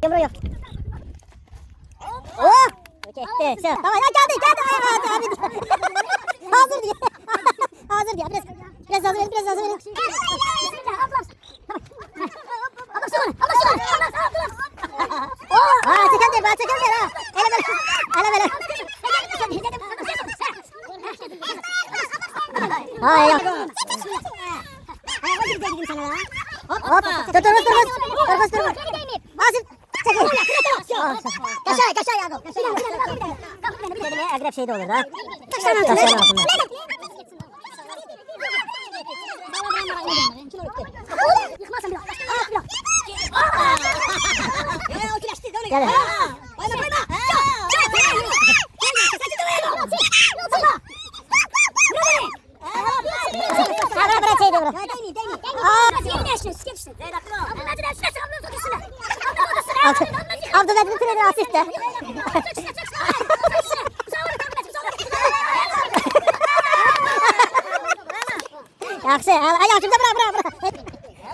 Yumruğu yok. Oh! Gitti. Tamam ya geldi. Hazır diye. Hazır diye. Biraz hazır verin. Çeken değil ha. Hele böyle. Hayır yok. Hoppa. Dur. Asif. Çekil. Kaşay Yakup. Agrep şey de olur da. Kaşayın altında. Yıkmasın biraz. Gel. Abdülhamid'in treni Asif'te. Yaxşı, ayağımda bırak.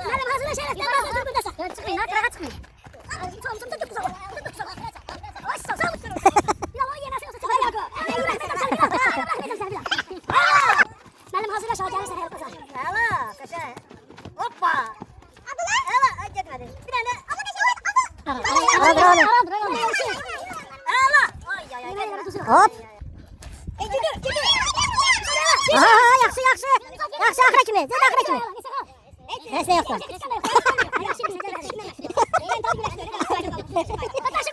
Mənim hazırla şərəfdən bazı dur buradasa. Çıxmayın, qırağa çıxmayın. Çomçumda dur qızağa. Ay, sağ durun. Yalan yenəsə yoxsa çıxar Yakup. Mənim hazırla şagəri səhər qızağa. Hala, qəşəng. Hoppa. Hala, getmədi. Bir dənə. Hala. Hop. Gedir. Aha, yaxşı. Yaxşı, axıra kimi. Sən axıra kimi. Nəsə yoxdur.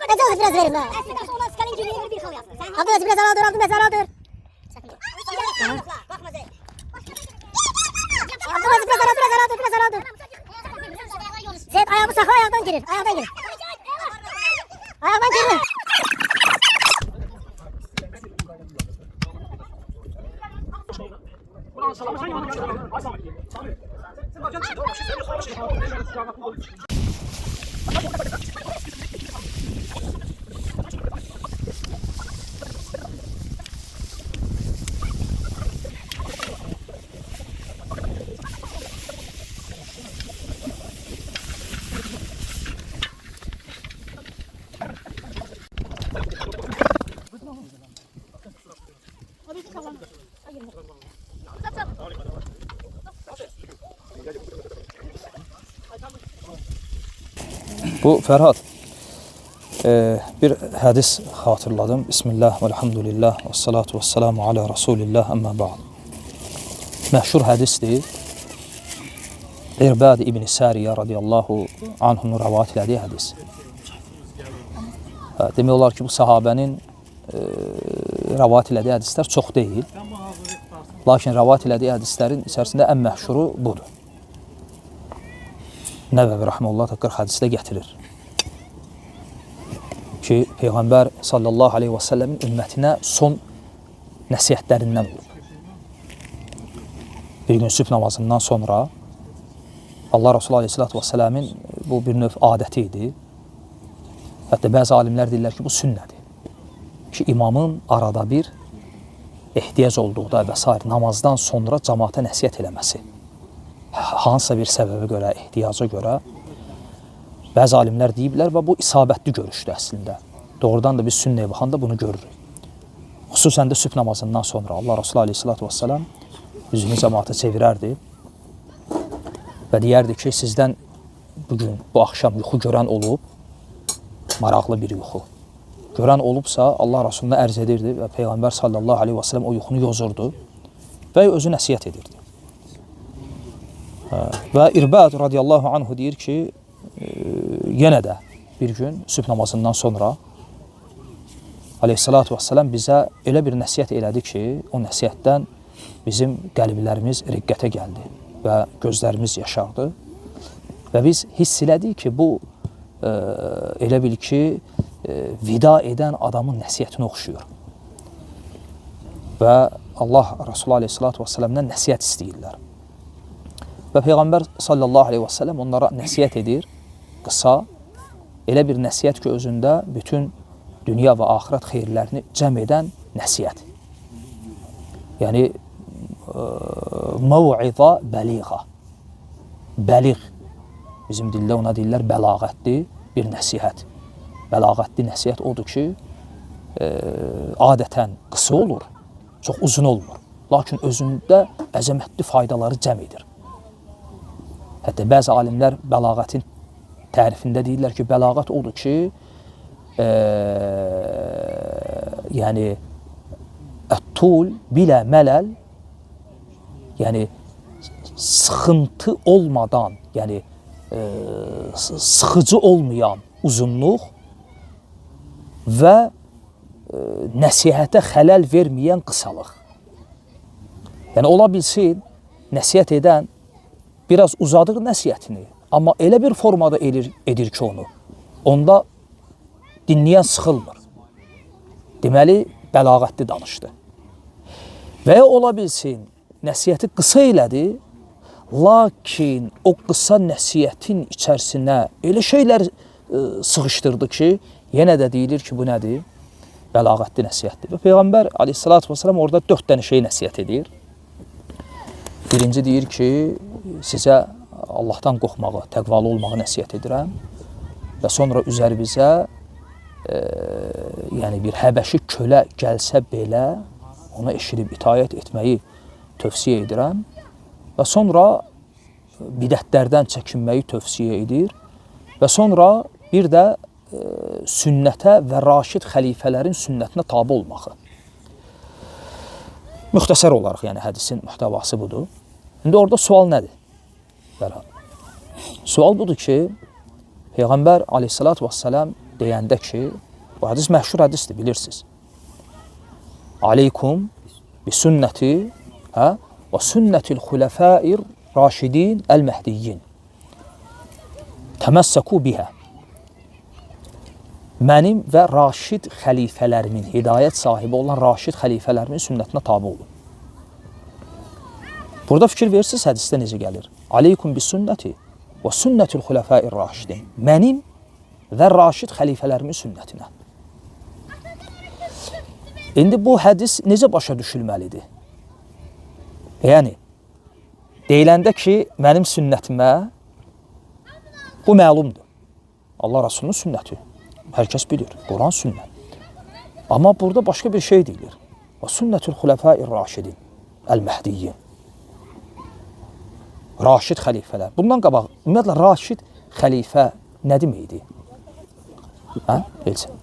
Necə oldu biraz verin ha. Abdülhamid biraz ara dur. Abdülhamid biraz ara dur. Zeyd ayağımı sakla, ayağdan girir. Ayağdan girir. Bu Ferhat, bir hədis xatırladım. Bismillah, velhamdülillah, və salatu və selamu ala Rasulillah, əmmə ba'd. Məşhur hədisdir. İrbad İbn-i Sariyə radiyallahu anhunun rəvat elədiyi hədis. Demək olar ki, bu sahabənin rəvat elədiyi hədislər çox deyil. Lakin rəvat elədiyi hədislərin içərisində ən məşhuru budur. Nəvəvi Rəhməlullah da 40 hədisdə gətirir ki, Peyğəmbər sallallahu aleyhi və səlləmin ümmətinə son nəsiyyətlərindən olub. Bir gün sübh namazından sonra Allah Resulü aleyhissalatu və səlləmin bu bir növ adəti idi. Hətta bəzi alimlər deyirlər ki, bu sünnədir. Ki, imamın arada bir ehtiyac olduqda və s. namazdan sonra cəmaata nəsiyyət eləməsi. Hansısa bir səbəbə görə, ehtiyaca görə bəzi alimlər deyiblər və bu isabətli görüşdür əslində. Doğrudan da biz sünnəyə baxanda bunu görürük. Xüsusən də sübh namazından sonra Allah Resulü aleyhissalatu vesselam üzünü cəmaata çevirərdi və deyərdi ki, sizdən bugün, bu axşam yuxu görən olub, maraqlı bir yuxu. Görən olubsa Allah Resulüne ərz edirdi və Peyğəmbər sallallahu aleyhi və səlləm o yuxunu yozurdu və özü nəsiyyət edirdi. Və İrbad radiyallahu anhu deyir ki, yenə də bir gün sübh namazından sonra aleyhissalatu vesselam bizə elə bir nəsiyyət elədi ki, o nəsiyyətdən bizim qəlblərimiz riqqətə gəldi və gözlərimiz yaşardı. Və biz hiss elədik ki, bu elə bil ki, vida edən adamın nəsiyyətinə oxşuyur. Və Allah Resulü aleyhissalatu vesselam'dan nəsiyyət istəyirlər. Və Peyğəmbər sallallahu aleyhi və səlləm onlara nəsiyyət edir, qısa, elə bir nəsiyyət ki, özündə bütün dünya və axirət xeyirlərini cəm edən nəsiyyət. Yəni, məv'iza bəliğə, bəliğ, bizim dildə ona deyirlər bəlağətdir, bir nəsihət. bəlağətli nəsihət odur ki, adətən qısa olur, çox uzun olmur. Lakin özündə əzəmətli faydaları cəm edir. Hətta bəzi alimlər bəlağətin tərifində deyirlər ki, bəlağət odur ki, yəni ət-tul bilə mələl, yəni sıxıntı olmadan, yəni sıxıcı olmayan uzunluq və nəsihətə xələl verməyən qısalıq. Yəni ola bilsin, nəsihət edən biraz uzadır nəsihətini, amma elə bir formada edir ki onu, onda dinləyən sıxılmır. Deməli, bəlağətli danışdı. Və ya ola bilsin, nəsihəti qısa elədi, lakin o qısa nəsihətin içərisinə elə şeylər sıxışdırdı ki, yenə də deyilir ki, bu nədir? Bəlağətli nəsihətdir. Və Peyğəmbər aleyhissalatü vesselam orada 4 dənə şey nəsihət edir. Birinci deyir ki, sizə Allahdan qorxmağı, təqvalı olmağı nəsihət edirəm. Və sonra üzərimizə yəni bir həbəşi kölə gəlsə belə, ona eşidib itayət etməyi tövsiyə edirəm. Və sonra bidətlərdən çəkinməyi tövsiyə edir. Və sonra bir də sünnətə və raşid xəlifələrin sünnətinə tabi olmağı. Müxtəsər olaraq, yəni hədisin mühtəvası budur. İndi orada sual nədir? Sual budur ki, Peyğəmbər aleyhissalatü vesselam deyəndə ki, bu hədis məşhur hədisdir, bilirsiniz. Aleykum bi sünnəti və sünnətil xulefəir raşidin əl-məhdiyyin. Təməssəku bihə. Mənim və raşid xəlifələrimin, hidayət sahibi olan raşid xəlifələrimin sünnətinə tabi olun. Burada fikir verirsiniz, hədisdə necə gəlir? Aleykum bis sünnəti və sünnətil xulefəir raşidin. Mənim və raşid xəlifələrimin sünnətinə. İndi bu hədis necə başa düşülməlidir? Yəni, deyiləndə ki, mənim sünnətimə bu məlumdur. Allah Rasulunun sünnəti. Hər kəs bilir, Quran sünnət. Amma burada başqa bir şey deyilir. Və sünnətül xulefəir raşidin, əl-məhdiyyin. Raşid xəlifələr. Bundan qabaq, ümumiyyətlə, raşid xəlifə nə deməkdir? Bilsin.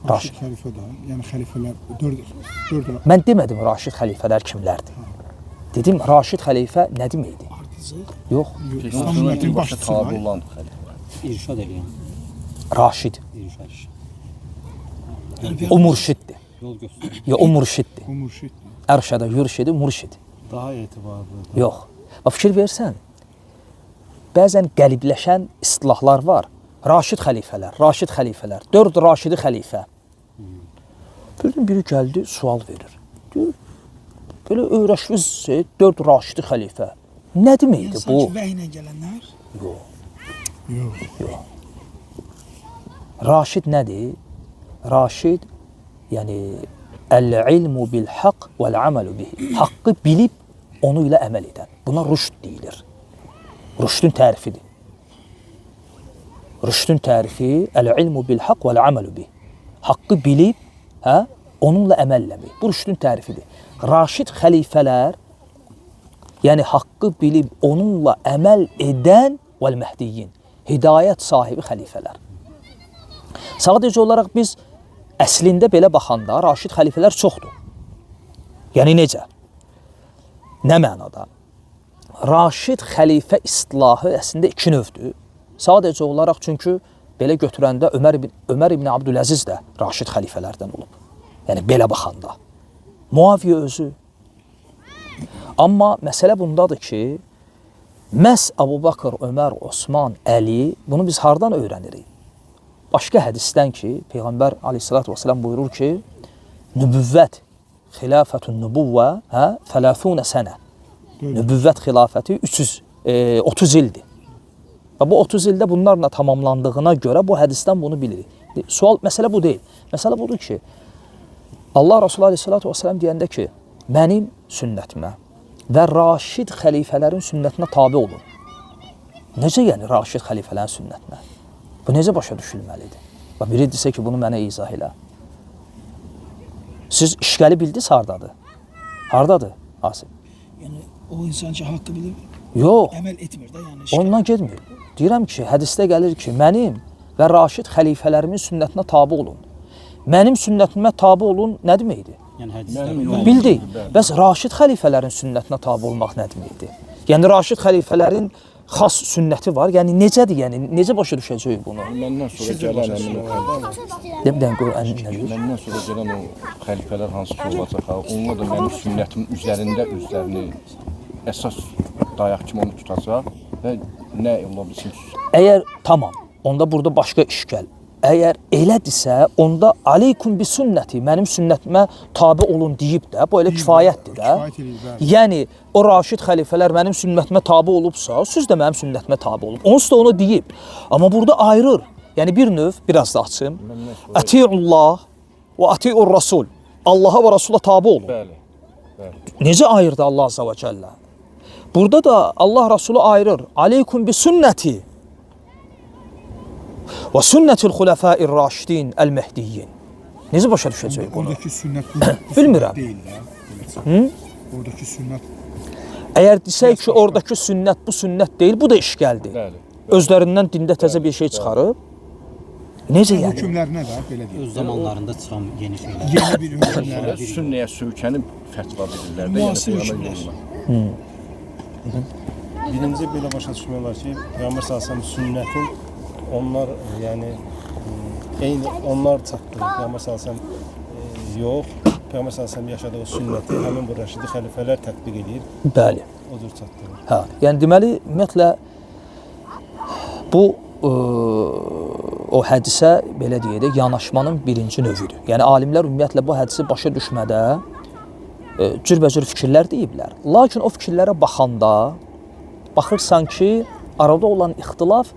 Raşid xəlifə də, yəni xəlifələr dörd. Mən demədim raşid xəlifələr kimlərdir. Dedim, raşid xəlifə nə deməkdir? Yox. Ümmətin başçısı olan xəlifə. İrşad edən. Raşid. O murşiddir. Yol göstərir. Ya o murşiddir. O murşiddir. Ərşədə, yürşidi, murşid. Daha etibarlı. Yox. Fikir versən, bəzən qəlibləşən istilahlar var. Raşid xəlifələr, 4 raşidi xəlifə. Birdən biri gəldi, sual verir. Deyir, belə öyrəşviz 4 raşidi xəlifə. Nə deməkdir bu? Sanki vəhiylə gələnlər? Yox. Raşid nədir? Raşid, yəni əl-ilmu bil-haqq vəl-əməlu bihi. Haqqı bilib, onu ilə əməl edən. Buna rüşd deyilir. Rüşdün tərifidir. Rüşdün tərifi əl-ilmu bil-haqq vəl-əməlu bihi. Haqqı bilib, onunla əməl eləmək. Bu rüşdün tərifidir. Raşid xəlifələr, yəni haqqı bilib, onunla əməl edən vəl-məhdiyyin, hidayət sahibi xəlifələr. Sadəcə olaraq biz əslində belə baxanda raşid xəlifələr çoxdur. Yəni necə? Nə mənada? Raşid xəlifə istilahı əslində 2 növdür. Sadəcə olaraq çünki belə götürəndə Ömər ibn Abdüləziz də raşid xəlifələrdən olub. Yəni belə baxanda. Muaviyə özü. Amma məsələ bundadır ki, məhz Əbu Bakır, Ömər, Osman, Əli, bunu biz hardan öyrənirik? Başqa hədisdən ki, Peyğəmbər aleyhissalatü vesselam buyurur ki, nübüvvət, xilafətun nübüvvə, 30 sənə. Nübüvvət xilafəti 30 ildir. Və bu 30 ildə bunlarla tamamlandığına görə bu hədisdən bunu bilirik. Sual, məsələ bu deyil. Məsələ budur ki, Allah Resulü aleyhissalatü vesselam deyəndə ki, mənim sünnətimə və raşid xəlifələrin sünnətinə tabi olun. Necə yəni raşid xəlifələrin sünnətinə? Bu necə başa düşülməlidir? Və biri desə ki, bunu mənə izah elə. Siz işgəli bildiniz hardadır? Hardadır Asif? Yəni o insan ki, haqqı bilir, Yox, əməl etmir də, yəni. ondan getmir. Deyirəm ki, hədisdə gəlir ki, mənim və Raşid xəlifələrimin sünnətinə tabi olun. Mənim sünnətimə tabi olun nə deməkdir? Yəni hədisdə Bildik. Bəs Raşid xəlifələrin sünnətinə tabi olmaq nə deməkdir? Yəni Raşid xəlifələrin xas sünnəti var. Yəni necədir? Yəni necə başa düşəcəyik bunu? Məndən sonra gələn əmin o Demdən qoy nə deyir? məndən sonra gələn o xəlifələr hansı ki olacaq, onlar da mənim sünnətimin üzərində özlərini əsas dayaq kimi onu tutacaq və nə ola bilsin ki, Əgər tamam, onda burada başqa işgəl. Əgər elədirsə, onda aleykum bi sünnəti, mənim sünnətimə tabi olun deyib də, bu elə kifayətdir də. Kifayət edir, bəli. Yəni o Raşid xəlifələr mənim sünnətimə tabi olubsa, siz də mənim sünnətimə tabi olub. Onsuz da onu deyib. Amma burada ayırır. Yəni bir növ, biraz da açım. Atiullah və atiur Rasul. Allaha və Rasula tabi olun. bəli. Necə ayırdı Allah Azza və Cəllə? Burada da Allah Rasulü ayırır. Aleykum bi sünnəti və sünnətil xulafəir raşidin əl-məhdiyyin. Necə başa düşəcək bunu? Oradakı sünnət bu Bilmirəm. sünnət deyil də. Oradakı sünnət Əgər desək ki, oradakı sünnət bu sünnət deyil, bu da işgəldir. Bəli. Özlərindən dində təzə bir şey çıxarıb. Necə yəni? hökmlərinə də belə deyil. öz zamanlarında çıxan yeni şeylər. Yeni bir hökmlərə. Sünnəyə söykənib fətva verirlər də, Müasir yəni hökmlər. peyğəmbər Birinci belə başa düşmək olar ki, Peyğəmbər sallallahu sünnətin onlar yəni eyni onlar çatdırır. Peyğəmbər sallallahu yox, Peyğəmbər sallallahu yaşadığı sünnəti həmin bu rəşidi xəlifələr tətbiq edir, Bəli. o cür çatdırır. Hə, yəni deməli ümumiyyətlə bu o hədisə belə deyək, yanaşmanın birinci növüdür. Yəni alimlər ümumiyyətlə bu hədisi başa düşmədə cürbəcür fikirlər deyiblər. Lakin o fikirlərə baxanda baxırsan ki, arada olan ixtilaf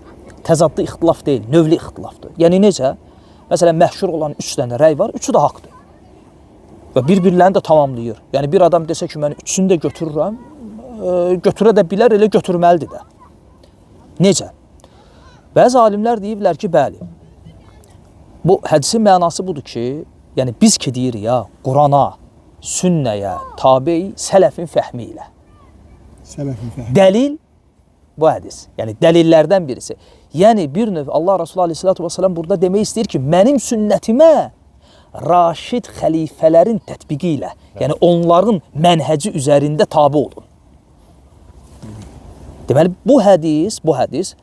təzadlı ixtilaf deyil, növlü ixtilafdır. Yəni necə? Məsələn, məşhur olan 3 dənə rəy var, üçü də haqdır. Və bir-birlərini də tamamlayır. Yəni bir adam desə ki, mən üçünü də götürürəm, götürə də bilər, elə götürməlidir də. Necə? Bəzi alimlər deyiblər ki, bəli. Bu hədisin mənası budur ki, yəni biz ki deyirik ya, Qurana, sünnəyə, tabi, sələfin fəhmi ilə. Sələfin fəhmi. Dəlil bu hədis. Yəni dəlillərdən birisi. Yəni bir növ Allah Resulü Aleyhisselatü Vesselam burada demək istəyir ki, mənim sünnətimə Raşid xəlifələrin tətbiqi ilə, yəni onların mənhəci üzərində tabi olun. Deməli bu hədis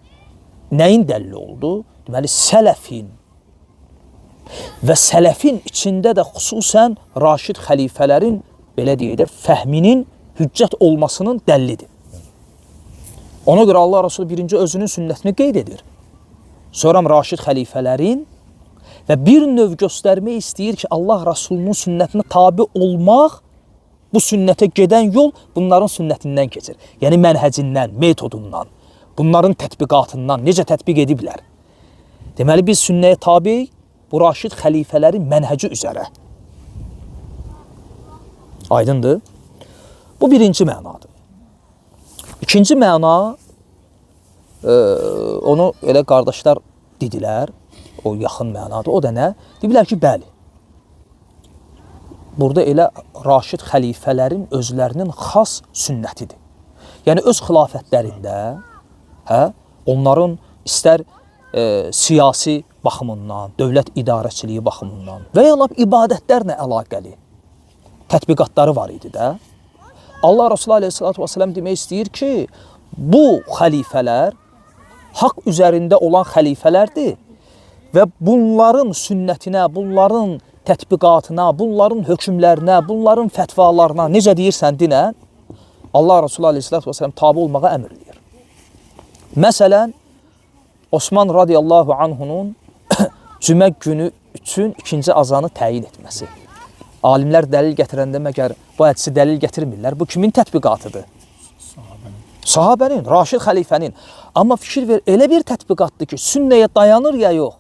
nəyin dəlili oldu? Deməli sələfin və sələfin içində də xüsusən Raşid xəlifələrin belə deyək də fəhminin hüccət olmasının dəlilidir. Ona görə Allah Resulü birinci özünün sünnətini qeyd edir. Sonra Raşid xəlifələrin və bir növ göstərmək istəyir ki, Allah Resulünün sünnətinə tabi olmaq, bu sünnətə gedən yol bunların sünnətindən keçir. Yəni mənhəcindən, metodundan, bunların tətbiqatından, necə tətbiq ediblər. Deməli biz sünnəyə tabi, bu Raşid xəlifələrin mənhəci üzərə. Aydındır? Bu birinci mənadır. İkinci məna, onu elə qardaşlar dedilər, o yaxın mənadır. O da nə? Dedilər ki, bəli. Burada elə Raşid xəlifələrin özlərinin xas sünnətidir. Yəni öz xilafətlərində, onların istər siyasi baxımından, dövlət idarəçiliyi baxımından və ya lap ibadətlərlə əlaqəli tətbiqatları var idi də. Allah Resulü Aleyhisselatü Vesselam demək istəyir ki, bu xəlifələr haqq üzərində olan xəlifələrdir və bunların sünnətinə, bunların tətbiqatına, bunların hökmlərinə, bunların fətvalarına, necə deyirsən dinə, Allah Resulü Aleyhisselatü Vesselam tabi olmağa əmr edir. Məsələn, Osman radiyallahu anhunun cümə günü üçün ikinci azanı təyin etməsi. Alimlər dəlil gətirəndə məgər bu hədisi dəlil gətirmirlər. Bu kimin tətbiqatıdır? Sahabənin, Raşid xəlifənin. Amma fikir ver, elə bir tətbiqatdır ki, sünnəyə dayanır ya yox.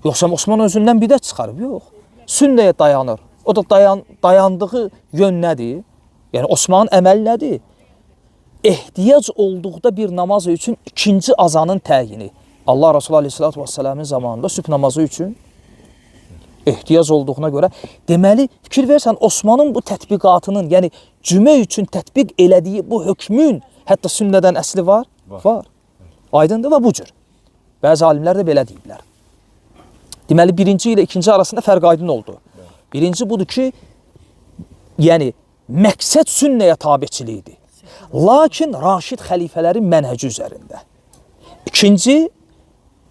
Yoxsa Osman özündən bidət çıxarıb? Yox. Sünnəyə dayanır. O da dayandığı yön nədir? Yəni Osmanın əməli nədir? Ehtiyac olduqda bir namaz üçün ikinci azanın təyini. Allah Resulü Aleyhisselatü Vesselam'ın zamanında sübh namazı üçün ehtiyac olduğuna görə deməli fikir versən Osmanın bu tətbiqatının, yəni cümə üçün tətbiq elədiyi bu hökmün hətta sünnədən əsli var? Var. Aydındır və bu cür. Bəzi alimlər də belə deyiblər. Deməli birinci ilə ikinci arasında fərq aydın oldu. Birinci budur ki, yəni məqsəd sünnəyə tabiçilikdir. Lakin Raşid xəlifələrin mənhəci üzərində. İkinci,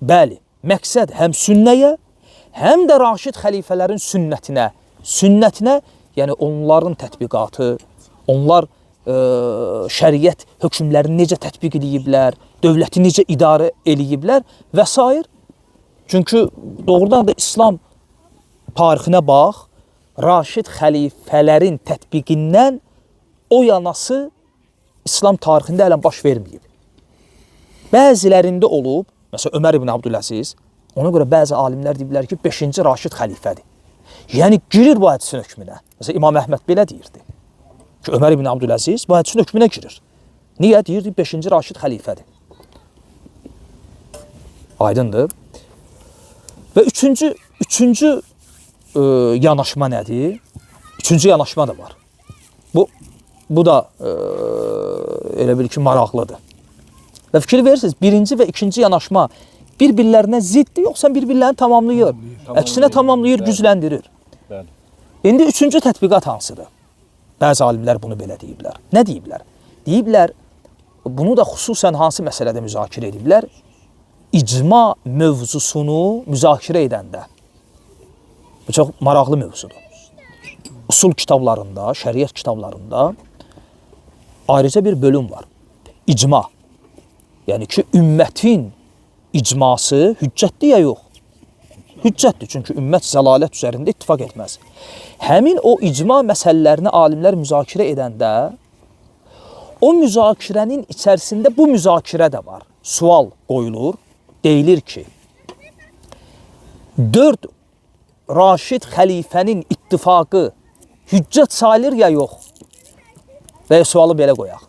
bəli, məqsəd həm sünnəyə, həm də Raşid xəlifələrin sünnətinə, yəni onların tətbiqatı, onlar şəriət hökmlərini necə tətbiq ediblər, dövləti necə idarə eləyiblər və s. Çünki doğrudan da İslam tarixinə bax, Raşid xəlifələrin tətbiqindən o yanası İslam tarixində hələn baş verməyib. Bəzilərində olub, məsələn Ömər ibn Abdüləziz, ona görə bəzi alimlər deyiblər ki, 5-ci Raşid xəlifədir. Yəni girir bu hədisin hökmünə. Məsələn İmam Əhməd belə deyirdi ki, Ömər ibn Abdüləziz bu hədisin hökmünə girir. Niyə? Deyirdi 5-ci Raşid xəlifədir. Aydındır. Və üçüncü yanaşma nədir? Üçüncü yanaşma da var. Bu da elə bil ki, maraqlıdır. Və fikir verirsiniz, birinci və ikinci yanaşma bir-birlərinə ziddir, yoxsa bir-birlərini tamamlayır? Əksinə tamamlayır, gücləndirir. Bəli. İndi üçüncü tətbiqat hansıdır? Bəzi alimlər bunu belə deyiblər. Nə deyiblər? Deyiblər, bunu da xüsusən hansı məsələdə müzakirə ediblər? İcma mövzusunu müzakirə edəndə. Bu çox maraqlı mövzudur. Usul kitablarında, şəriət kitablarında ayrıca bir bölüm var. İcma. Yəni ki, ümmətin icması hüccətdir ya yox? Hüccətdir, çünki ümmət zəlalət üzərində ittifaq etməz. Həmin o icma məsələlərini alimlər müzakirə edəndə, o müzakirənin içərisində bu müzakirə də var. Sual qoyulur, deyilir ki, 4 Raşid xəlifənin ittifaqı hüccət sayılır ya yox? Və sualı belə qoyaq.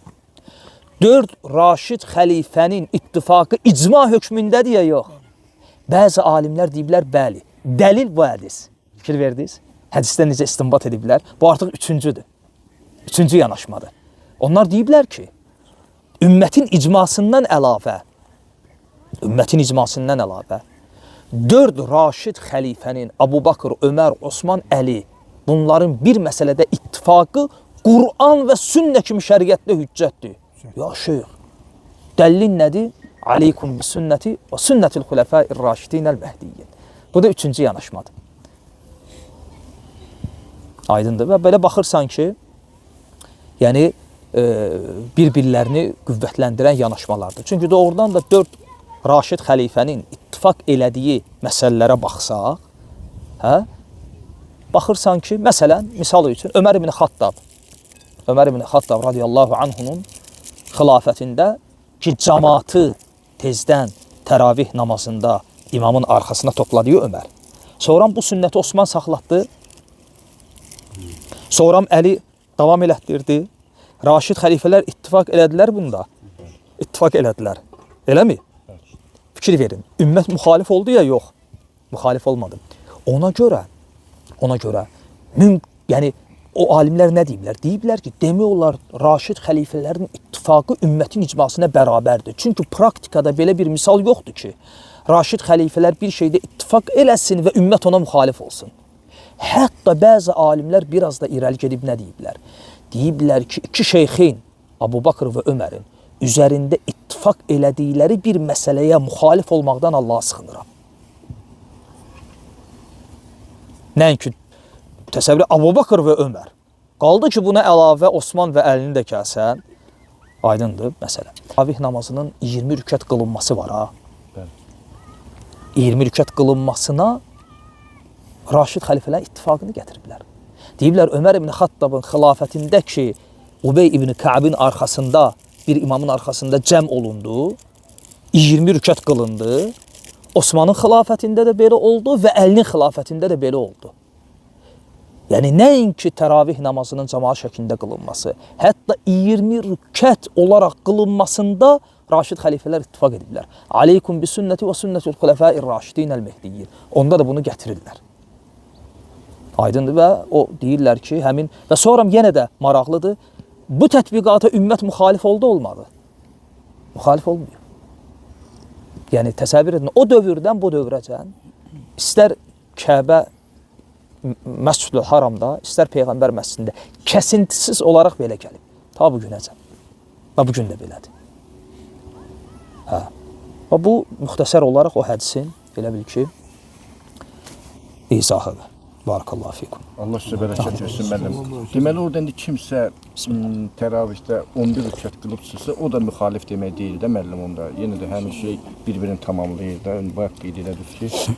4 Raşid xəlifənin ittifaqı icma hökmündədir ya yox? Bəzi alimlər deyiblər, bəli. Dəlil bu hədis. Fikir verdiniz? Hədisdə necə istinbat ediblər? Bu artıq üçüncüdür. Üçüncü yanaşmadır. Onlar deyiblər ki, ümmətin icmasından əlavə 4 Raşid xəlifənin Əbu Bakır, Ömər, Osman, Əli bunların bir məsələdə ittifaqı Qur'an və sünnə kimi şəriətdə hüccətdir. Ya şeyx, dəlilin nədir? Aleykum bi sünnəti və sünnətil xulafəir raşidinəl məhdiyyin. Bu da üçüncü yanaşmadır. Aydındır və belə baxırsan ki, yəni bir-birlərini qüvvətləndirən yanaşmalardır. Çünki doğrudan da 4 Raşid xəlifənin ittifaq elədiyi məsələlərə baxsaq, baxırsan ki, məsələn, misal üçün Ömər ibn Xattab radiyallahu anhunun xilafətində ki, cəmaatı tezdən təravih namazında imamın arxasına topladığı Ömər. Sonra bu sünnəti Osman saxlatdı. Sonra Əli davam elətdirdi. Raşid xəlifələr ittifaq elədilər bunda. İttifaq elədilər. Eləmi? Fikir verin. Ümmət müxalif oldu ya yox? Müxalif olmadı. Ona görə yəni o alimlər nə deyiblər? Deyiblər ki, demək olar Raşid xəlifələrin ittifaqı ümmətin icmasına bərabərdir. Çünki praktikada belə bir misal yoxdur ki, Raşid xəlifələr bir şeydə ittifaq eləsin və ümmət ona müxalif olsun. Hətta bəzi alimlər biraz da irəli gedib nə deyiblər? Deyiblər ki, iki şeyxin, Əbu Bakır və Ömərin üzərində ittifaq elədikləri bir məsələyə müxalif olmaqdan Allaha sığınıram. Nəinki təsəvvür Əbu Bakır və Ömər. Qaldı ki, buna əlavə Osman və Əlini də gəlsən, aydındır məsələ. Təravih namazının 20 rükət qılınması var ha. 20 rükət qılınmasına Raşid xəlifələr ittifaqını gətiriblər. Deyiblər, Ömər ibn Xattabın xilafətində ki, Ubey ibn Kəbin arxasında, bir imamın arxasında cəm olundu, 20 rükət qılındı. Osmanın xilafətində də belə oldu və Əlinin xilafətində də belə oldu. Yəni, nəinki təravih namazının cəmaat şəklində qılınması, hətta 20 rükət olaraq qılınmasında Raşid xəlifələr ittifaq ediblər. Aleykum bi sünnəti və sünnətul xulafa'ir raşidinəl mehdiyyin. Onda da bunu gətirirlər. Aydındır və o deyirlər ki, həmin və sonra yenə də maraqlıdır. Bu tətbiqata ümmət müxalif oldu, olmadı? Müxalif olmuyor. Yəni təsəvvür edin, o dövrdən bu dövrəcən istər Kəbə Məscidül Haramda, istər Peyğəmbər məscidində kəsintisiz olaraq belə gəlib. Ta bu günəcən. Və bu gün də belədir. Hə. Və bu müxtəsər olaraq o hədisin elə bil ki izahıdır. Barakallahu fikum. Allah sizə bərəkət versin müəllim. Deməli orada indi kimsə təravihdə 11 rükət qılıbsızsa, o da müxalif demək deyil də müəllim onda. Yenə də həmin şey bir-birini tamamlayır da. Bayaq qeyd elədik ki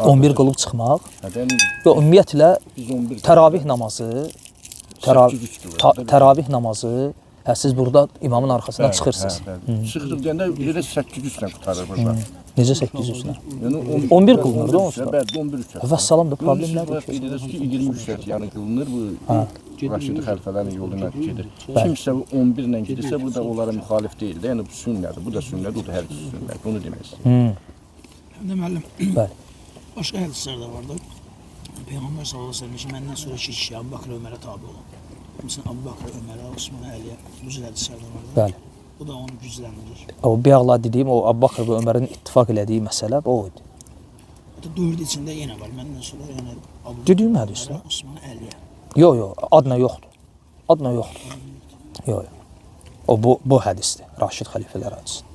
11 qılıb çıxmaq. Hədən Və ümumiyyətlə biz 11 təravih namazı təravih namazı siz burada imamın arxasından çıxırsınız. Çıxdıq deyəndə elə 800-lə qutarır burada. Necə 800-lə? Yəni 11 qılınır da onsuz. Bəli, 11 rükət. Və salam da problem nədir? Qeyd edirsiniz ki, 20 rükət yəni qılınır bu Raşid xəlifələrin yolu ilə gedir. Kimsə 11 ilə gedirsə, bu da onlara müxalif deyil də. Yəni bu sünnədir, bu da sünnədir, bu da hər ikisi sünnədir. Bunu demək istəyirəm. Həm də müəllim, Bəli. başqa hədislər də var da. Peyğəmbər sallallahu əleyhi və səlləm ki, məndən sonra iki kişi Əbu Bakr Ömərə tabe olun. Məsələn, Əbu Bakr Ömərə, Osman Əliyə, bu cür hədislər də var da. Bəli. Bu da onu gücləndirir. O bayaqla dediyim o Əbu Bakr və Ömərin ittifaq elədiyi məsələ o idi. Hətta dörd içində yenə var. Məndən sonra yəni Əbu Dediyim Bakr hədislər. Ömərə, Osman Əliyə. Yox, adına yoxdur. Adına yoxdur. Yox. O bu hədisdir. Raşid xəlifələr hədisi.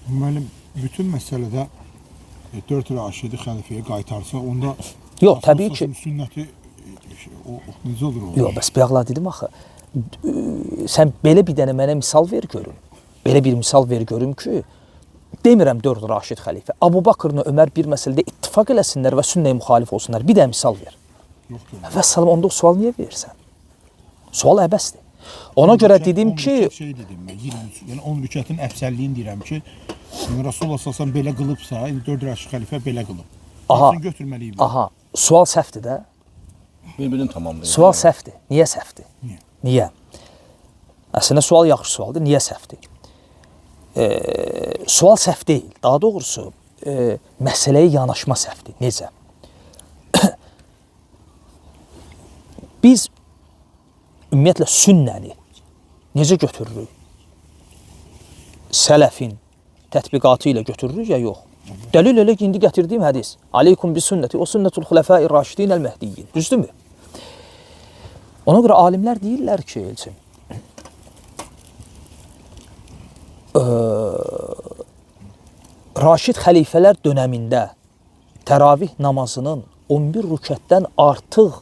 Müəllim, bütün məsələdə 4 Raşidi xəlifəyə qaytarsa, onda Yox, təbii ki. Sünnəti o necə olur o? Yox, bəs bayaqla dedim axı. Sən belə bir dənə mənə misal ver görüm. Belə bir misal ver görüm ki, demirəm 4 Raşid xəlifə. Əbu Bakrla Ömər bir məsələdə ittifaq eləsinlər və sünnəyə müxalif olsunlar. Bir dənə misal ver. Yoxdur. Və salam onda o sual niyə verirsən? Sual əbəsdir. Ona görə dedim ki, şey dedim mən 23, yəni 10 rükətin əfsəlliyini deyirəm ki, yəni Rasulullah sallallahu belə qılıbsa, indi 4 Raşid xəlifə belə qılıb. Aha. Hansını götürməliyik? aha, sual səhvdir də. Bir-birini tamamlayır. Sual səhvdir. Niyə səhvdir? Niyə? Niyə? Əslində sual yaxşı sualdır. Niyə səhvdir? Sual səhv deyil. Daha doğrusu məsələyə yanaşma səhvdir. Necə? Biz ümumiyyətlə sünnəni necə götürürük? Sələfin tətbiqatı ilə götürürük ya yox? Dəlil elə ki, indi gətirdiyim hədis. Aleykum bi sünnəti və sünnətul xulafa'ir raşidinəl mehdiyyin. Düzdürmü? Ona görə alimlər deyirlər ki, Elçin, Raşid xəlifələr dönəmində təravih namazının 11 rükətdən artıq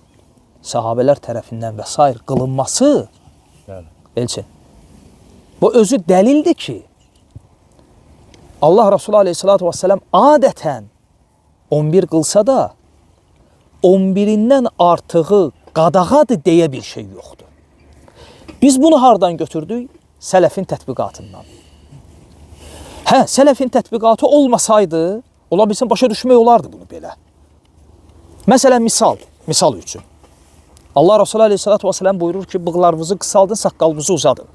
sahabələr tərəfindən və s. qılınması, Elçin, bu özü dəlildir ki, Allah Resulü aleyhissalatu vesselam adətən 11 qılsa da 11-indən artığı qadağadır deyə bir şey yoxdur. Biz bunu hardan götürdük? Sələfin tətbiqatından. Hə, sələfin tətbiqatı olmasaydı, ola bilsin başa düşmək olardı bunu belə. Məsələn, misal üçün. Allah Resulü aleyhissalatu vesselam buyurur ki, bığlarınızı qısaldın, saqqalınızı uzadın.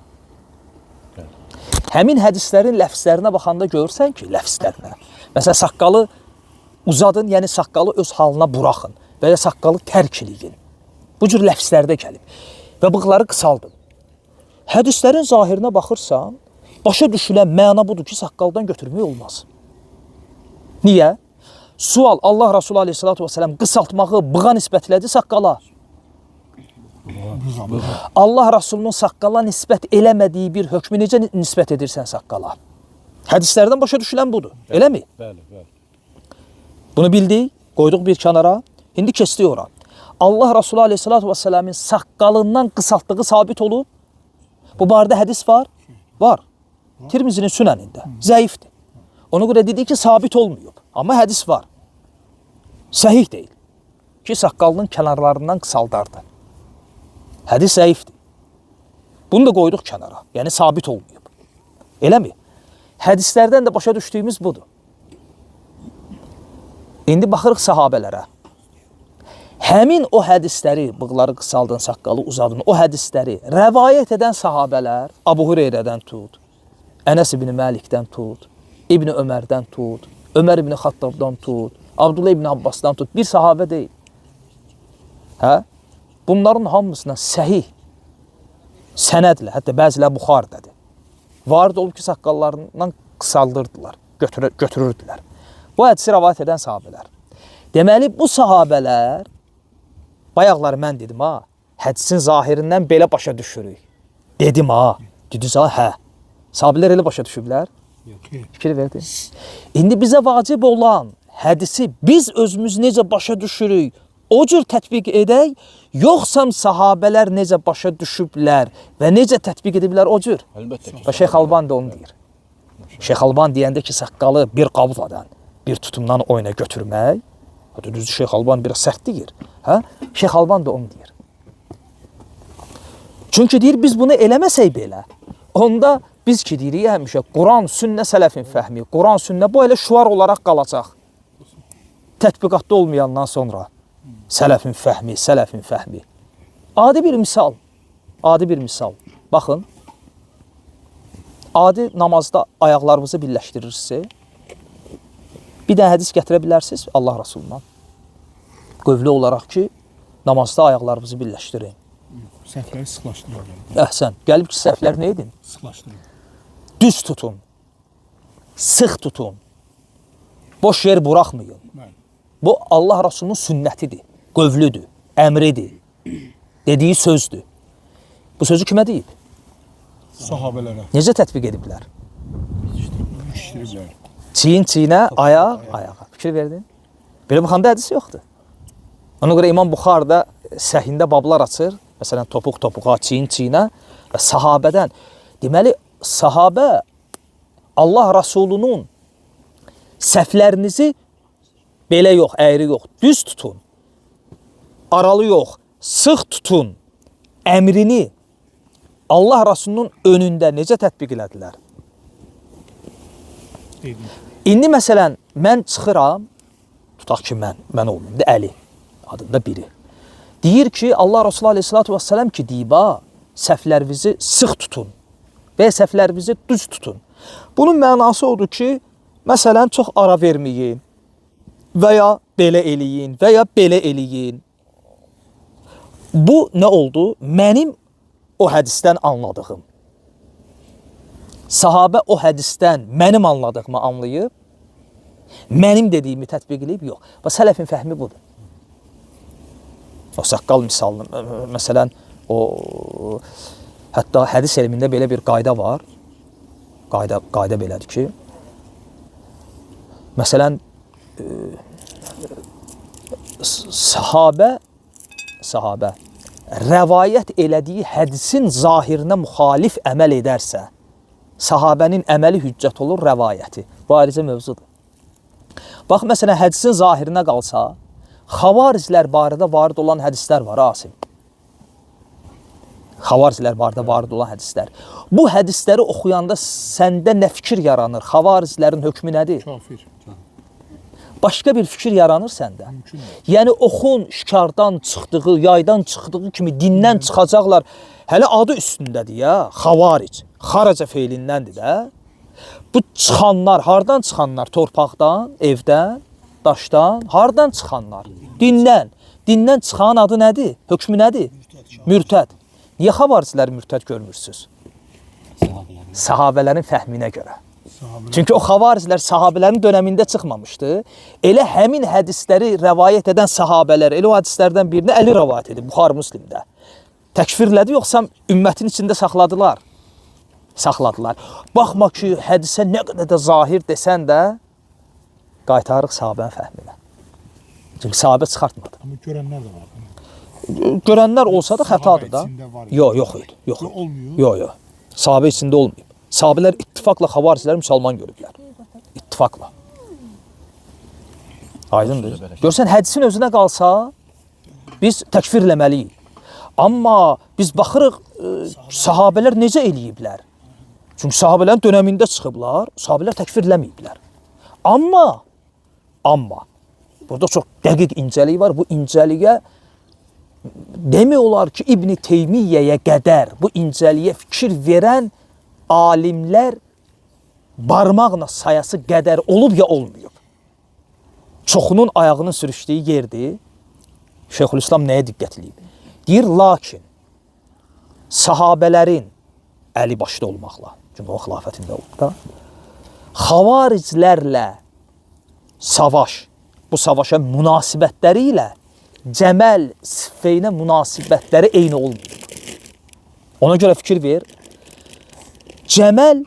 Həmin hədislərin ləfzlərinə baxanda görürsən ki, ləfzlərinə. Məsələn, saqqalı uzadın, yəni saqqalı öz halına buraxın və ya saqqalı tərk eləyin. Bu cür ləfzlərdə gəlib. Və bığları qısaldın. Hədislərin zahirinə baxırsan, başa düşülən məna budur ki, saqqaldan götürmək olmaz. Niyə? Sual, Allah Resulü aleyhissalatu vesselam qısaltmağı bığa nisbətlədi saqqala. Allah Rasulunun saqqala nisbət eləmədiyi bir hökmü necə nisbət edirsən saqqala? Hədislərdən başa düşülən budur, eləmi? Bəli, bəli. Bunu bildik, qoyduq bir kənara, indi keçdik ora. Allah Rasulü aleyhissalatu vesselamın saqqalından qısaltdığı sabit olub. Bu barədə hədis var? Var. Tirmizinin sünənində, zəifdir. Ona görə dedik ki, sabit olmayıb, amma hədis var. Səhih deyil ki, saqqalının kənarlarından qısaldardı. Hədis zəifdir. Bunu da qoyduq kənara. Yəni, sabit olmayıb. Eləmi? Hədislərdən də başa düşdüyümüz budur. İndi baxırıq sahabələrə. Həmin o hədisləri, bığları qısaldın, saqqalı uzadın, o hədisləri rəvayət edən sahabələr, Abu Hüreyrədən tut, Ənəs ibn Məlikdən tut, İbn Ömərdən tut, Ömər ibn Xattabdan tut, Abdullah ibn Abbasdan tut, bir sahabə deyil. Hə? Bunların hamısına səhih sənədlə, hətta bəzilər Buxardadır. Varid olub ki, saqqallarından qısaldırdılar, götürürdülər. Bu hədisi rəvayət edən sahabələr. Deməli, bu sahabələr, bayaqları mən dedim ha, hədisin zahirindən belə başa düşürük. Dedim ha, dediniz ha, hə. Sahabələr elə başa düşüblər. Fikir verdi. İndi bizə vacib olan hədisi biz özümüz necə başa düşürük, o cür tətbiq edək, yoxsa sahabələr necə başa düşüblər və necə tətbiq ediblər o cür? Əlbəttə ki. Və Şeyx Alban da onu deyir. Şeyx Alban deyəndə ki, saqqalı bir qabıqladan, bir tutumdan oyuna götürmək, düzdür, Şeyx Alban biraz sərt deyir. Hə? Şeyx Alban da onu deyir. Çünki deyir, biz bunu eləməsək belə, onda biz ki deyirik həmişə, Quran, sünnə, sələfin fəhmi, Quran, sünnə, bu elə şuar olaraq qalacaq. Tətbiqatda olmayandan sonra. Sələfin fəhmi, sələfin fəhmi. Adi bir misal. Adi bir misal. Baxın. Adi namazda ayaqlarınızı birləşdirirsiniz. Bir də hədis gətirə bilərsiniz Allah Rasulundan. Qövlü olaraq ki, namazda ayaqlarınızı birləşdirin. Səhvləri sıxlaşdırır. Əhsən. Gəlib ki, səhvlər nə edin? Sıxlaşdırır. Düz tutun. Sıx tutun. Boş yer buraxmayın. Bu Allah Rasulunun sünnətidir, qövlüdür, əmridir, dediyi sözdür. Bu sözü kimə deyib? Sahabələrə Necə tətbiq ediblər? yetişdiriblər. Çiyin-çiyinə, ayaq, ayağa. Fikir verdin? Belə baxanda hədis yoxdur. Ona görə İmam Buxar da səhində bablar açır. Məsələn, topuq topuğa, çiyin-çiyinə və sahabədən. Deməli, sahabə Allah Rasulunun səhvlərinizi belə yox, əyri yox, düz tutun. Aralı yox, sıx tutun. Əmrini Allah Rasulunun önündə necə tətbiq elədilər? İndi məsələn, mən çıxıram, tutaq ki, mən olmayım, Əli adında biri. Deyir ki, Allah Rasulü aleyhissalatu vesselam ki, deyib, səhvlərinizi sıx tutun və səhvlərinizi düz tutun. Bunun mənası odur ki, məsələn, çox ara verməyin və ya belə eləyin və ya belə eləyin. Bu nə oldu? Mənim o hədisdən anladığım. Sahabə o hədisdən mənim anladığımı anlayıb, mənim dediyimi tətbiq edib, yox. Və sələfin fəhmi budur. O saqqal misalını, məsələn, hətta hədis elmində belə bir qayda var. Qayda belədir ki, məsələn, sahabə rəvayət elədiyi hədisin zahirinə müxalif əməl edərsə, sahabənin əməli hüccət olur, rəvayəti. Bu ayrıca mövzudur. Bax, məsələn, hədisin zahirinə qalsa, xavariclər barədə varid olan hədislər var, Asim. Xavariclər barədə varid olan hədislər. Bu hədisləri oxuyanda səndə nə fikir yaranır? Xavariclərin hökmü nədir? Kafir. Başqa bir fikir yaranır səndə. Yəni, oxun şikardan çıxdığı, yaydan çıxdığı kimi dindən çıxacaqlar. Hələ adı üstündədir ya, xavaric. Xaraca feilindəndir də. Bu çıxanlar, hardan çıxanlar? Torpaqdan, evdən, daşdan, hardan çıxanlar? Dindən. Dindən çıxan adı nədir? Hökmü nədir? Mürtəd. Niyə xavaricləri mürtəd görmürsünüz? Sahabələrin fəhminə görə. Çünki o xavariclər sahabələrin dönəmində çıxmamışdı. Elə həmin hədisləri rəvayət edən sahabələr, elə o hədislərdən birini Əli rəvayət edib, Buxar Müslimdə. Təkfirlədi, yoxsa ümmətin içində saxladılar? Saxladılar. Baxma ki, hədisə nə qədər də zahir desən də, qaytarıq sahabənin fəhminə. Çünki sahabə çıxartmadı. Amma görənlər də var. Görənlər olsa da xətadır da. Yox idi. Olmuyor. Yox. Sahabə içində olmayıb. Sahabələr ittifaqla xavaricləri müsəlman görüblər. İttifaqla. Aydındır. Görsən, hədisin özünə qalsa, biz təkfirləməliyik. Amma biz baxırıq, sahabələr necə eləyiblər? Çünki sahabələrin dönəmində çıxıblar, sahabələr təkfirləməyiblər. Amma, burada çox dəqiq incəlik var. Bu incəliyə demək olar ki, İbn Teymiyyəyə qədər bu incəliyə fikir verən alimlər barmaqla sayası qədər olub ya olmayıb. Çoxunun ayağının sürüşdüyü yerdir. Şeyxülislam nəyə diqqət edib? Deyir, lakin sahabələrin Əli başda olmaqla, çünki o xilafətində olub da, xavariclərlə savaş, bu savaşa münasibətləri ilə Cəməl Siffeynə münasibətləri eyni olmayıb. Ona görə fikir ver, Cəməl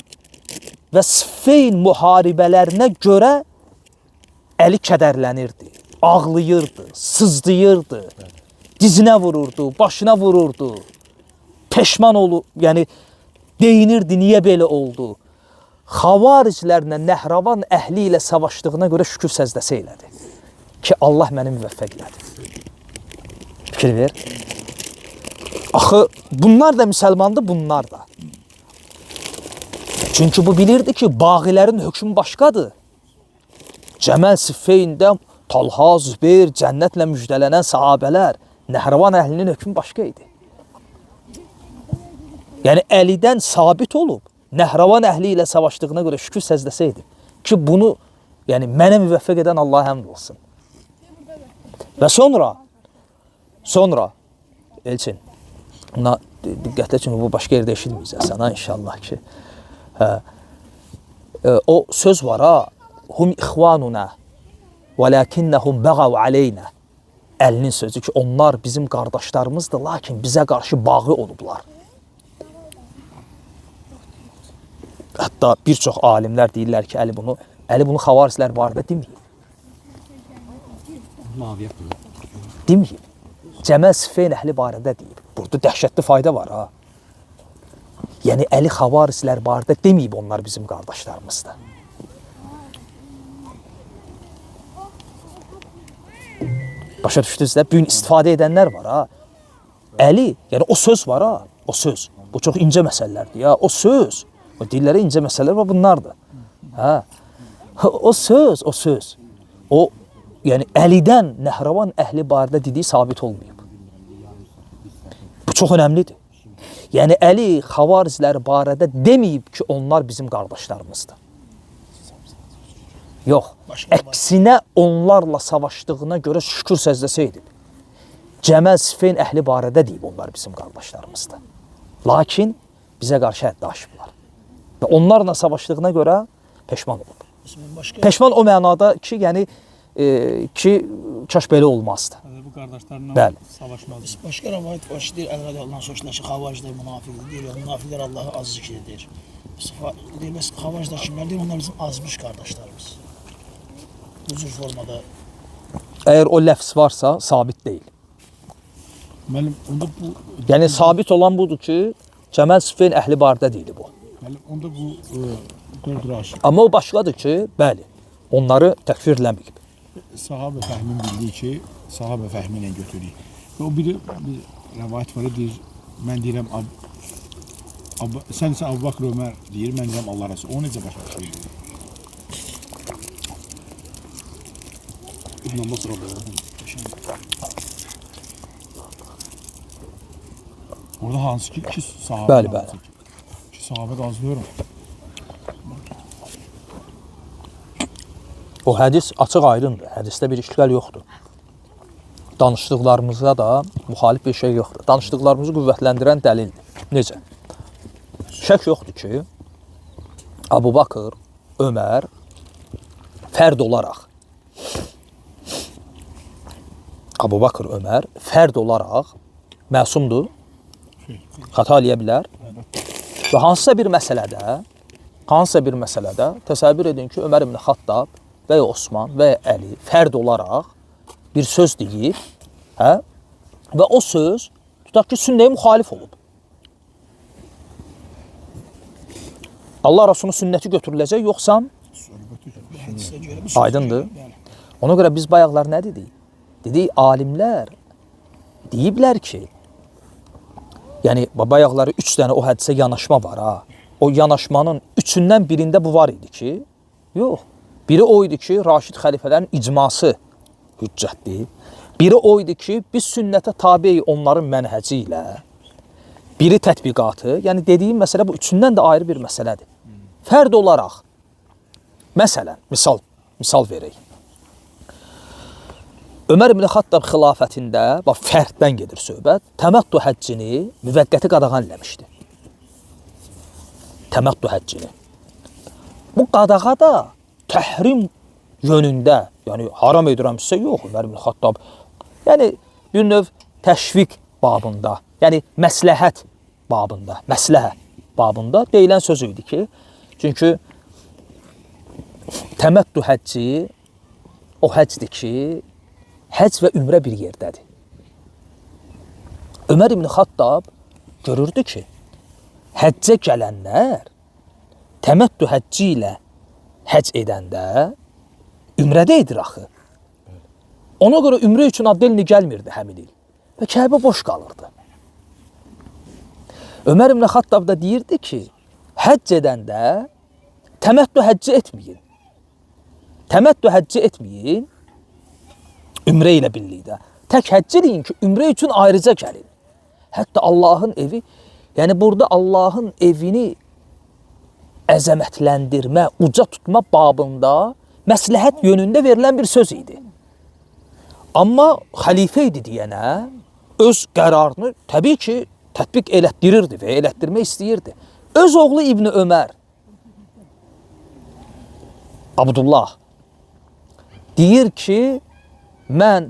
və Siffeyn müharibələrinə görə Əli kədərlənirdi, ağlayırdı, sızdıyırdı, dizinə vururdu, başına vururdu, peşman olub, yəni deyinirdi, niyə belə oldu? Xavariclərlə Nəhravan əhli ilə savaşdığına görə şükür səzdəsi elədi ki, Allah məni müvəffəq elədi. Fikir ver. Axı, bunlar da müsəlmandır, bunlar da. Çünki bu bilirdi ki, baqilərin hökmü başqadır. Cəməl Siffeyndə Talha, Zübeyir, cənnətlə müjdələnən sahabələr, Nəhravan əhlinin hökmü başqa idi. Yəni, Əlidən sabit olub, Nəhravan əhli ilə savaşdığına görə şükür səzdəsi edib. Ki, bunu, yəni, mənə müvəffəq edən Allaha həmd olsun. Və sonra, Elçin, buna diqqətlə, çünki bu başqa yerdə eşitməyəcəksən, ha, inşallah ki. O söz var, ha, hum ixvanuna, və ləkinnəhum bəğav aleynə. Əlinin sözü ki, onlar bizim qardaşlarımızdır, lakin bizə qarşı bağı olublar. Hətta bir çox alimlər deyirlər ki, Əli bunu xavarislər barədə deməyib. Deməyib. Cəməl Siffeyn əhli barədə deyib. Burada dəhşətli fayda var, ha. Yəni, Əli xavarislər barədə deməyib, onlar bizim qardaşlarımızdır. Başa düşdünüz də, bugün istifadə edənlər var, ha. Əli, yəni o söz var, ha, o söz. Bu çox incə məsələlərdir, ya, o söz. O dillərə incə məsələlər var, bunlardır. Hə. O söz. O, yəni Əlidən Nəhravan əhli barədə dediyi sabit olmayıb. Bu çox önəmlidir. Yəni Əli xavariclər barədə deməyib ki, onlar bizim qardaşlarımızdır. Yox, əksinə onlarla savaşdığına görə şükür səzdəsi edib. Cəməl Siffeyn əhli barədə deyib, onlar bizim qardaşlarımızdır. Lakin bizə qarşı həddi aşıblar. Və onlarla savaşdığına görə peşman olub. Peşman o mənada ki, yəni ki, kaş belə olmazdı. Bu qardaşlarla savaşmalı. Başqa rəvayət var ki, deyir, Əli radiyallahu anh ki, xavariclər münafiqdir, deyir, münafiqlər Allahı az zikr edir. Deyir, bəs xavariclər kimlər deyir, onlar bizim azmış qardaşlarımız. Bu cür formada. Əgər o ləfz varsa, sabit deyil. Müəllim, onda bu... Yəni, sabit olan budur ki, Cəməl Siffeyn əhli barədə deyil bu. Müəllim, onda bu 4 raşid. Amma o başqadır ki, bəli, onları təkfirləməyib. Sahabə fəhmin bildiyi ki, sahabə fəhmi ilə götürürük. Və o bir rəvayət var, deyir, mən deyirəm, sən isə Əbu Bakr Ömər deyir, mən deyirəm Allah Rəsul. O necə başqa şey deyir? İbn Abbas radiyallahu Orada hansı ki, 2 sahabə. Bəli. 2 sahabə qazlıyorum. O hədis açıq aydındır. Hədisdə bir işgal yoxdur. Danışdıqlarımızda da müxalif bir şey yoxdur. Danışdıqlarımızı qüvvətləndirən dəlildir. Necə? Şək yoxdur ki, Əbu Bakır, Ömər fərd olaraq Əbu Bakır, Ömər fərd olaraq məsumdur. Xəta eləyə bilər. Və hansısa bir məsələdə təsəvvür edin ki, Ömər ibn Xattab və ya Osman və ya Əli fərd olaraq bir söz deyib, hə? Və o söz tutaq ki, sünnəyə müxalif olub. Allah Rasulunun sünnəti götürüləcək, yoxsa aydındır. Ona görə biz bayaqlar nə dedik? Dedik, alimlər deyiblər ki, yəni bayaqları 3 dənə o hədisə yanaşma var, ha. O yanaşmanın 3-ündən birində bu var idi ki, yox. Biri o idi ki, Raşid xəlifələrin icması hüccətdir. Biri o idi ki, biz sünnətə tabi onların mənhəci ilə. Biri tətbiqatı, yəni dediyim məsələ bu 3-ündən də ayrı bir məsələdir. Fərd olaraq Məsələn, misal verək. Ömər ibn Xattab xilafətində, bax fərddən gedir söhbət, təməttü həccini müvəqqəti qadağan eləmişdi. Təməttü həccini. Bu qadağa da təhrim yönündə, yəni haram edirəmsə yox, Ömər ibn Xattab. Yəni bir növ təşviq babında, yəni məsləhət babında deyilən söz idi ki, çünki təməttü həcci o həccdir ki, həcc və ümrə bir yerdədir. Ömər ibn Xattab görürdü ki, həccə gələnlər təməttü həcci ilə həcc edəndə ümrədə edir axı. Ona görə ümrə üçün addelini gəlmirdi həmin il və Kəbə boş qalırdı. Ömər ibn Xattab da deyirdi ki, həcc edəndə təməttü həcci etməyin. Təməttü həcci etməyin, ümrə ilə birlikdə. Tək həcc eləyin ki, ümrə üçün ayrıca gəlin. Hətta Allahın evi, yəni burada Allahın evini əzəmətləndirmə, uca tutma babında məsləhət yönündə verilən bir söz idi. Amma xəlifə idi deyənə öz qərarını təbii ki, tətbiq elətdirirdi və elətdirmək istəyirdi. Öz oğlu İbn Ömər, Abdullah, deyir ki, mən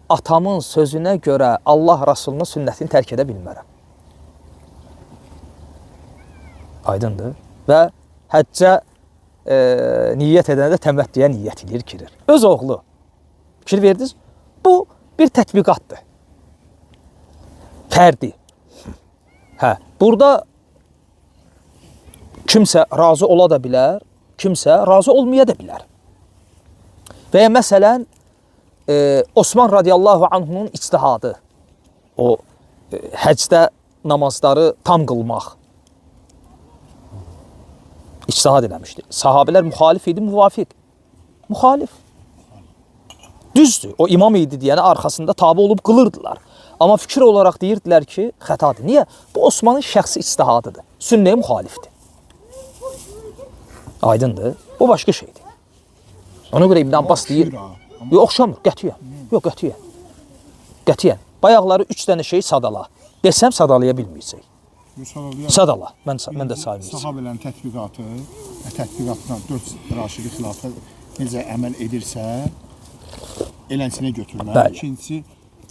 atamın sözünə görə Allah Rasulunun sünnətini tərk edə bilmərəm. Aydındır. Və həccə niyyət edəndə təməttüyə niyyət edir, girir. Öz oğlu. Fikir verdiniz? Bu bir tətbiqatdır. Fərdi. Hə, burada kimsə razı ola da bilər, kimsə razı olmaya da bilər. Və ya məsələn, Osman radiyallahu anhunun ictihadı, o həcdə namazları tam qılmaq, ictihad eləmişdi. Sahabələr müxalif idi, müvafiq. Müxalif. Düzdür, o imam idi deyənə arxasında tabi olub qılırdılar. Amma fikir olaraq deyirdilər ki, xətadır. Niyə? Bu Osmanın şəxsi ictihadıdır. Sünnəyə müxalifdir. Aydındır. Bu başqa şeydir. Ona görə İbn Abbas deyir, yox, oxşamır, qətiyyən. Yox, qətiyyən. Qətiyyən. Bayaqları 3 dənə şey sadala. Desəm sadalaya bilməyəcək. Sadala. Mən də saymıyacaq. Sahabələrin tətbiqatı və tətbiqatdan 4 Raşidi xilafə necə əməl edirsə, elənsinə götürmək. Bəli. İkincisi,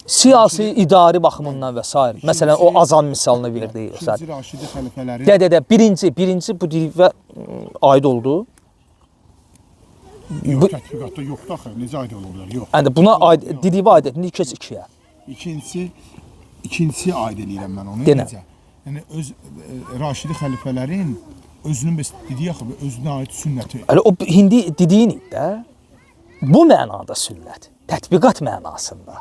siyasi, idari baxımından və s. Məsələn, o azan misalını verdi. ikinci Raşidi xəlifələrin Birinci bu divə aid oldu. yox, tətbiqatda yoxdur axı. Necə aid olurlar? Yox. Yəni buna aid, divə aid etdi, keç 2-yə. İkincisi aid edirəm mən onu. Denə. Necə? Yəni öz Raşidi xəlifələrin özünün dediyi axı özünə aid sünnəti. Hələ o hindi dediyin idi də. Bu mənada sünnət, tətbiqat mənasında.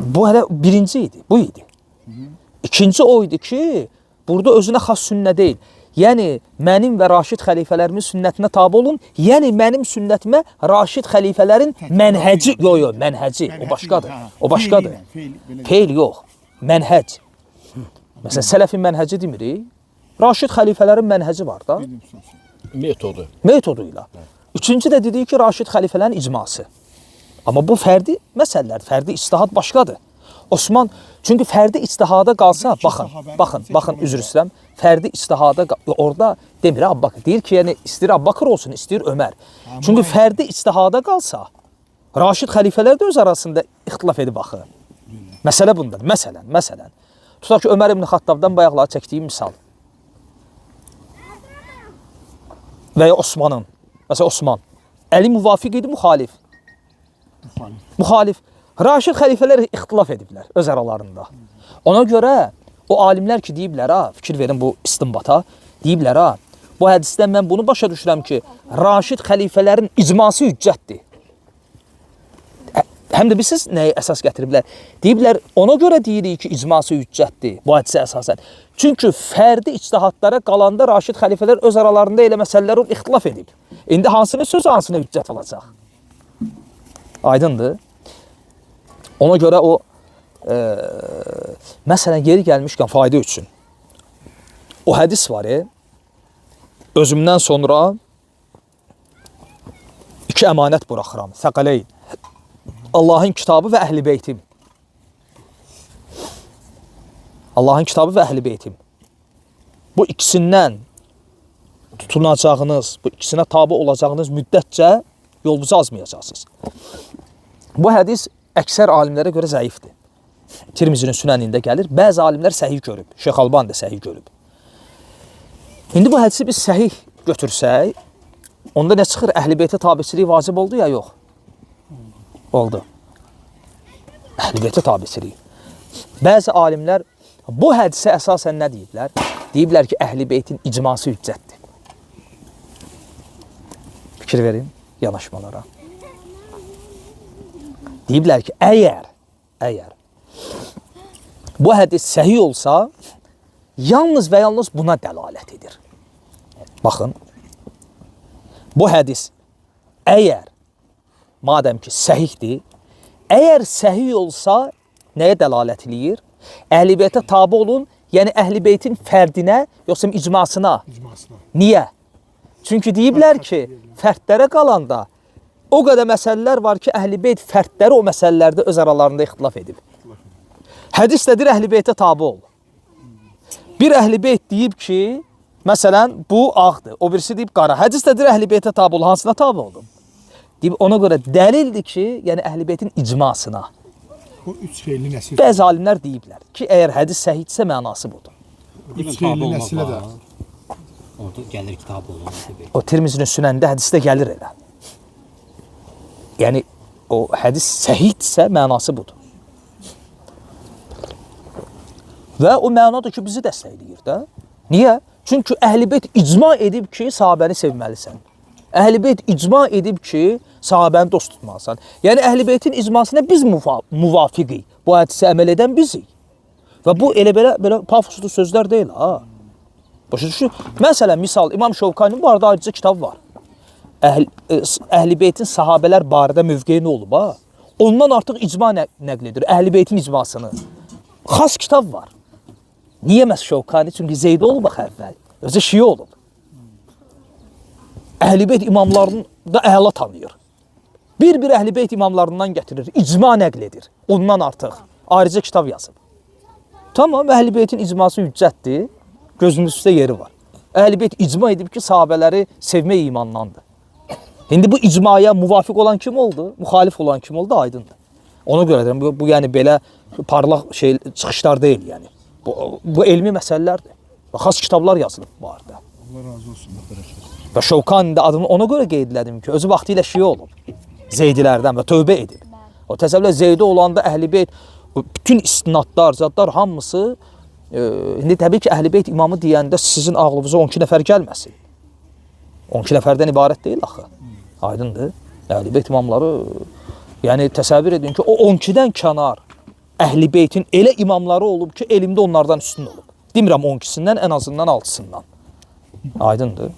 Bu hələ birinci idi, bu idi. İkinci o idi ki, burada özünə xas sünnə deyil. Yəni, mənim və Raşid xəlifələrimin sünnətinə tabi olun, yəni mənim sünnətimə Raşid xəlifələrin mənhəci, mənhəci, o başqadır. O başqadır. Feyl yox, mənhəc. Məsələn, sələfin mənhəci demirik, Raşid xəlifələrin mənhəci var da. Metodu ilə. Üçüncü də dedik ki, Raşid xəlifələrin icması. Amma bu fərdi məsələlər, fərdi ictihad başqadır. Osman, çünki fərdi ictihada qalsa, baxın, üzr istəyirəm, fərdi ictihada orada demir Abbaqır. Deyir ki, yəni istəyir Abbaqır olsun, istəyir Ömər. Çünki fərdi ictihada qalsa, Raşid xəlifələr də öz arasında ixtilaf edib axı. Məsələ bundadır. Məsələn. Tutaq ki, Ömər ibn Xattabdan bayaqları çəkdiyim misal. Və ya Osmanın. Məsələn, Osman. Əli müvafiq idi, müxalif. Müxalif. Raşid xəlifələr ixtilaf ediblər öz aralarında. Ona görə o alimlər ki, deyiblər, fikir verin bu istinbata, deyiblər, bu hədisdən mən bunu başa düşürəm ki, Raşid xəlifələrin icması hüccətdir. Həm də bilirsiniz nəyə əsas gətiriblər? Deyiblər, ona görə deyirik ki, icması hüccətdir bu hədisə əsasən. Çünki fərdi ictihadlara qalanda Raşid xəlifələr öz aralarında elə məsələlər ixtilaf edib. İndi hansının sözü hansına hüccət olacaq? Aydındır. Ona görə o, məsələn, yeri gəlmişkən fayda üçün. O hədis var, özümdən sonra iki əmanət buraxıram. Səqələyn. Allahın kitabı və əhl-i beytim. Allahın kitabı və əhl-i beytim. Bu ikisindən tutunacağınız, bu ikisinə tabi olacağınız müddətcə yolunuzu azmayacaqsınız. Bu hədis əksər alimlərə görə zəifdir. Tirmizinin sünənində gəlir. Bəzi alimlər səhih görüb. Şeyx Alban da səhih görüb. İndi bu hədisi biz səhih götürsək, onda nə çıxır? Əhl-i beytə tabiçilik vacib oldu ya, yox? Oldu. Əhl-i beytə tabiçilik. Bəzi alimlər bu hədisə əsasən nə deyiblər? Deyiblər ki, əhl-i beytin icması hüccətdir. Fikir verin yanaşmalara. Deyiblər ki, əgər bu hədis səhih olsa, yalnız və yalnız buna dəlalət edir. Baxın, bu hədis əgər, madəm ki səhihdir, əgər səhih olsa, nəyə dəlalət edir? Əhl-i beytə tabi olun, yəni əhl-i beytin fərdinə, yoxsa icmasına. Niyə? Çünki deyiblər ki, fərdlərə qalanda o qədər məsələlər var ki, əhl-i beyt fərdləri o məsələlərdə öz aralarında ixtilaf edib. Hədis də deyir, əhl-i beytə tabi ol. Bir əhl-i beyt deyib ki, məsələn, bu ağdır, o birisi deyib qara. Hədis də deyir, əhl-i beytə tabi ol. Hansına tabi oldum? Deyib, ona görə dəlildir ki, yəni əhl-i beytin icmasına. O üç xeyirli nəsil. Bəzi alimlər deyiblər ki, əgər hədis səhihdirsə mənası budur. Üç xeyirli nəsilə də. Orada gəlir kitabı olur. O Tirmizinin sünənində hədisdə gəlir elə. Yəni, o hədis səhihdirsə mənası budur. Və o mənadır ki, bizi dəstəkləyir də. Niyə? Çünki əhl-i beyt icma edib ki, sahabəni sevməlisən. Əhl-i beyt icma edib ki, sahabəni dost tutmalısan. Yəni, əhl-i beytin icmasına biz muvafiqik. Bu hədisə əməl edən bizik. Və bu elə belə pafoslu sözlər deyil, ha. Başa düşün. Məsələn, misal, İmam Şovkani'nin bu arada ayrıca kitab var. Əhl-i beytin sahabələr barədə mövqeyi nə olub, ha? Ondan artıq icma nəql edir, əhl-i beytin icmasını. Xas kitab var. Niyə məhz Şovkani? Çünki Zeydi olub axı əvvəl. Özü şiə olub. Əhl-i beyt imamlarını da əla tanıyır. Bir əhl-i beyt imamlarından gətirir, icma nəql edir. Ondan artıq ayrıca kitab yazıb. Tamam, əhl-i beytin icması hüccətdir. Gözünüz üstə yeri var. Əhl-i beyt icma edib ki, sahabələri sevmək imandandır. İndi bu icmaya muvafiq olan kim oldu? Müxalif olan kim oldu? Aydındır. Ona görə deyirəm, bu yəni belə parlaq çıxışlar deyil yəni. Bu elmi məsələlərdir. Xas kitablar yazılıb bu arada. Allah razı olsun. Və Şovkani də adını ona görə qeyd elədim ki, özü vaxtı ilə şiə olub. Zeydilərdən və tövbə edib. O təsəvvürlə Zeydi olanda əhl-i beyt, bütün istinadlar, zadlar hamısı, indi təbii ki, əhl-i beyt imamı deyəndə sizin ağlınıza 12 nəfər gəlməsin. 12 nəfərdən ibarət deyil axı. Aydındır. Əhl-i beyt imamları, yəni təsəvvür edin ki, o 12-dən kənar əhl-i beytin elə imamları olub ki, elmdə onlardan üstün olub. Demirəm 12-sindən, ən azından 6-sından. Aydındır.